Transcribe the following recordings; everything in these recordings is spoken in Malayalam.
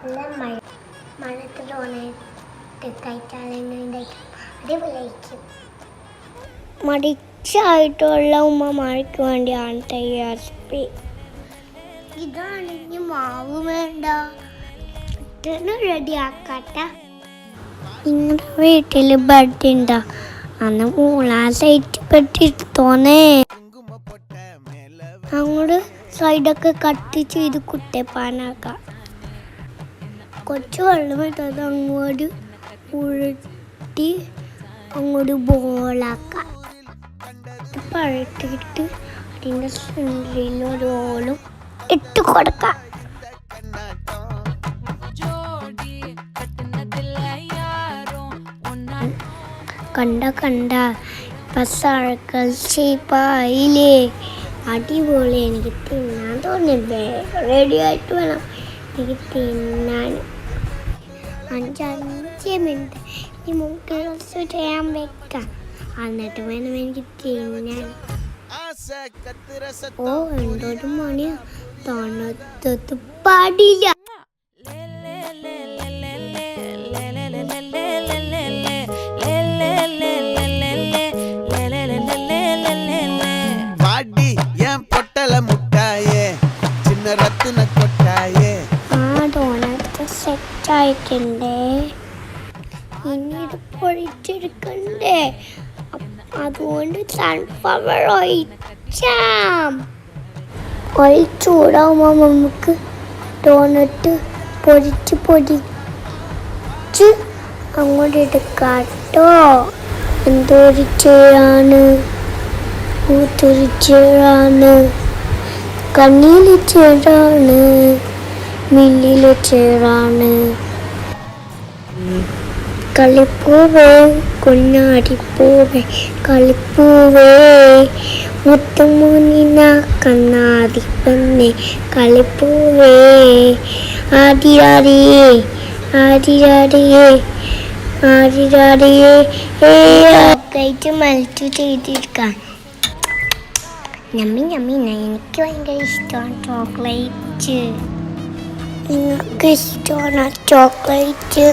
എല്ലാം മഴത്ത് ഡോണറ്റ് കഴിച്ചാലും അടിപൊളിയായിരിക്കും. മടിച്ചായിട്ടുള്ള ഉമ്മമാർക്ക് വേണ്ടിയാണ് തയ്യാറെടുപ്പ്. ഇതാണെങ്കിൽ മാവ് വേണ്ട, റെഡിയാക്കാട്ട. നിങ്ങളുടെ വീട്ടിൽ ബഡ് ഉണ്ടോ? അന്ന് മൂളാസായിട്ട് പെട്ടിരുത്തോന്നേ. അങ്ങോട്ട് സൈഡൊക്കെ കട്ട് ചെയ്ത് കുട്ടപ്പാനാക്കാം. കുറച്ച് വെള്ളം ഇട്ടത് അങ്ങോട്ട് ഉരുട്ടി അങ്ങോട്ട് ബോളാക്കാം. പഴട്ടിട്ട് അതിൻ്റെ സെൻറ്ററിൽ ഒരു ഓളും ഇട്ട് കൊടുക്കാം. കണ്ട പസാഴക്കൾ ഷേപ്പായില്ലേ? അടിപൊളി. എനിക്ക് തിന്നാൻ തോന്നില്ലേ? റെഡി ആയിട്ട് വേണം എനിക്ക് തിന്നാൻ. 5 മിനിറ്റ് ഈ മുക്കി റോസ്റ്റ് ചെയ്യാൻ വെക്കാം. എന്നിട്ട് വേണം എനിക്ക് തിന്നാൻ. ഓ, എന്തൊരു മണിയാ, തണുത്തത് പാടില്ല. സെറ്റായിട്ടുണ്ട്. ഇനി ഇത് പൊഴിച്ചെടുക്കണ്ടേ? അതുകൊണ്ട് സൺഫ്ലവർ ഒഴിച്ചൂടാവുമ്പോൾ നമുക്ക് ഡോണറ്റ് പൊടിച്ച് അങ്ങോട്ട് എടുക്കാട്ടോ. എന്തൊരു ചേരാണ്, ചേരാണ്, കണ്ണിൽ ചേരാണ്, മില്ലിൽ ചേരാണ്. കളിപ്പൂവേ കുഞ്ഞാടിപ്പൂവേ, കളിപ്പൂവേ മുത്തുമുനിന കണ്ണാടി പെണ്ണെ, കളിപ്പൂവേ ആദിരാടിയേ ആദിരാടിയേ ആദിരാടിയേ. ചോക്ലേറ്റ് മെൽറ്റ് ചെയ്തിരിക്കാൻ ഞമ്മി എനിക്ക് ഭയങ്കര ഇഷ്ടമാണ് ചോക്ലേറ്റ്. നിങ്ങൾക്ക് ഇഷ്ടമാണ് ചോക്ലേറ്റ്?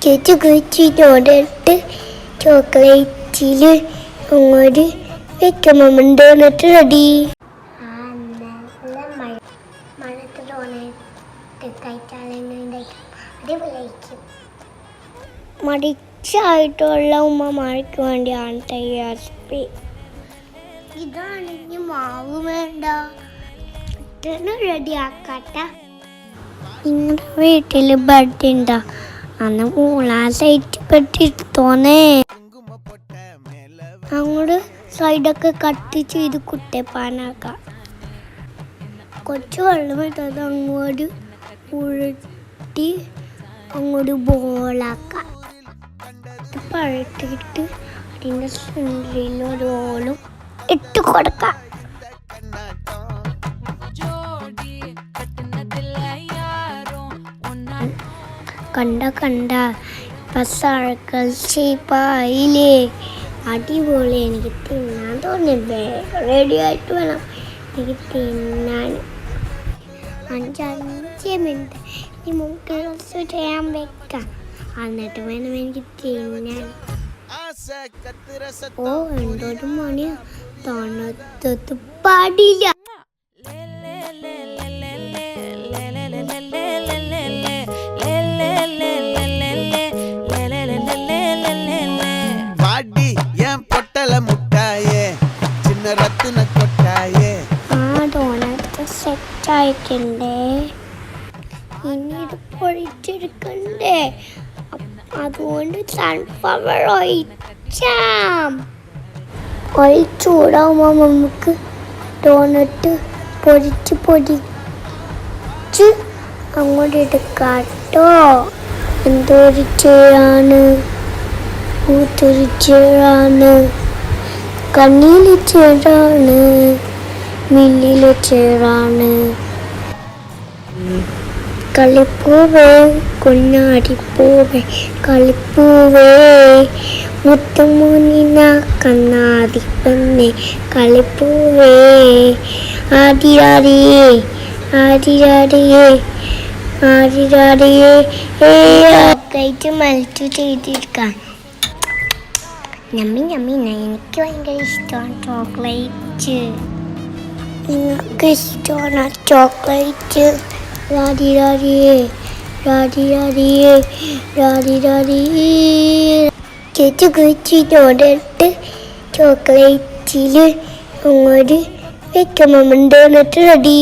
ചേച്ചി കഴിച്ചിട്ട് ചോക്ലേറ്റിൽ അങ്ങോട്ട് വെക്കുമ്പോൾ ഡോണറ്റ് റെഡി. മഴത്ത് ഡോണറ്റ് കഴിച്ചാലും അടിപൊളിയായിരിക്കും. മടിച്ചായിട്ടുള്ള ഉമ്മമാർക്ക് വേണ്ടിയാണ് തയ്യാറെടുപ്പ്. ഇതാണെങ്കിൽ മാവ് വേണ്ട, റെഡിയാക്കാട്ട. നിങ്ങളുടെ വീട്ടിൽ ബഡ് ഉണ്ടോ? അന്ന് മൂളാസായിട്ട് പെട്ടിരുത്തോന്നേ. അങ്ങോട്ട് സൈഡൊക്കെ കട്ട് ചെയ്ത് കുട്ടപ്പാനാക്കാം. കുറച്ച് വെള്ളം ഇട്ടത് അങ്ങോട്ട് ഉരുട്ടി അങ്ങോട്ട് ബോളാക്കാം. പഴട്ടിട്ട് അതിൻ്റെ സെൻറ്ററിൽ ഒരു ഓളും ഇട്ട് കൊടുക്കാം. കണ്ട പസാഴക്കൾ ഷേപ്പായില്ലേ? അടിപൊളി. എനിക്ക് തിന്നാൻ തോന്നില്ലേ? റെഡി ആയിട്ട് വേണം എനിക്ക് തിന്നാൻ. 5 മിനിറ്റ് ഈ മുക്കി റോസ്റ്റ് ചെയ്യാൻ വെക്കാം. എന്നിട്ട് വേണം എനിക്ക് തിന്നാൻ. ഓ, എന്തൊരു മണിയാ, തണുത്തത് പാടില്ല. ഡോണറ്റ് സെറ്റായിട്ടുണ്ട്. ഇനി ഇത് പൊഴിച്ചെടുക്കണ്ടേ? അതുകൊണ്ട് സൺഫ്ലവർ ഒഴിച്ചൂടാവുമ്പോൾ നമുക്ക് ഡോണറ്റ് പൊടിച്ച് അങ്ങോട്ട് എടുക്കാട്ടോ. എന്തൊരു ചേരാണ്, ചേരാണ്, കണ്ണിൽ ചേരാണ്, മില്ലിൽ ചേരാണ്. കളിപ്പൂവേ കുഞ്ഞാടിപ്പൂവേ, കളിപ്പൂവേ മുത്തുമുനിന കണ്ണാടി പെണ്ണെ കളിപ്പൂവേ ആദിരാടിയേ ആദിരാടിയേ ആദിരാടിയേ ചോക്ലേറ്റ് മെൽറ്റ് ചെയ്തെടുക്കാൻ. ഞമ്മി എനിക്ക് ഭയങ്കര ഇഷ്ടമാണ് ചോക്ലേറ്റ്. നിങ്ങൾക്ക് ഇഷ്ടമാണ് ചോക്ലേറ്റ്? രാധിരാധിയേ രാധിരാധിയേ രാധിരാധിയേ ചേച്ചി കുച്ചിനോടിട്ട് ചോക്ലേറ്റിൽ അങ്ങോട്ട് വെക്കുമ്പോൾ റെഡി.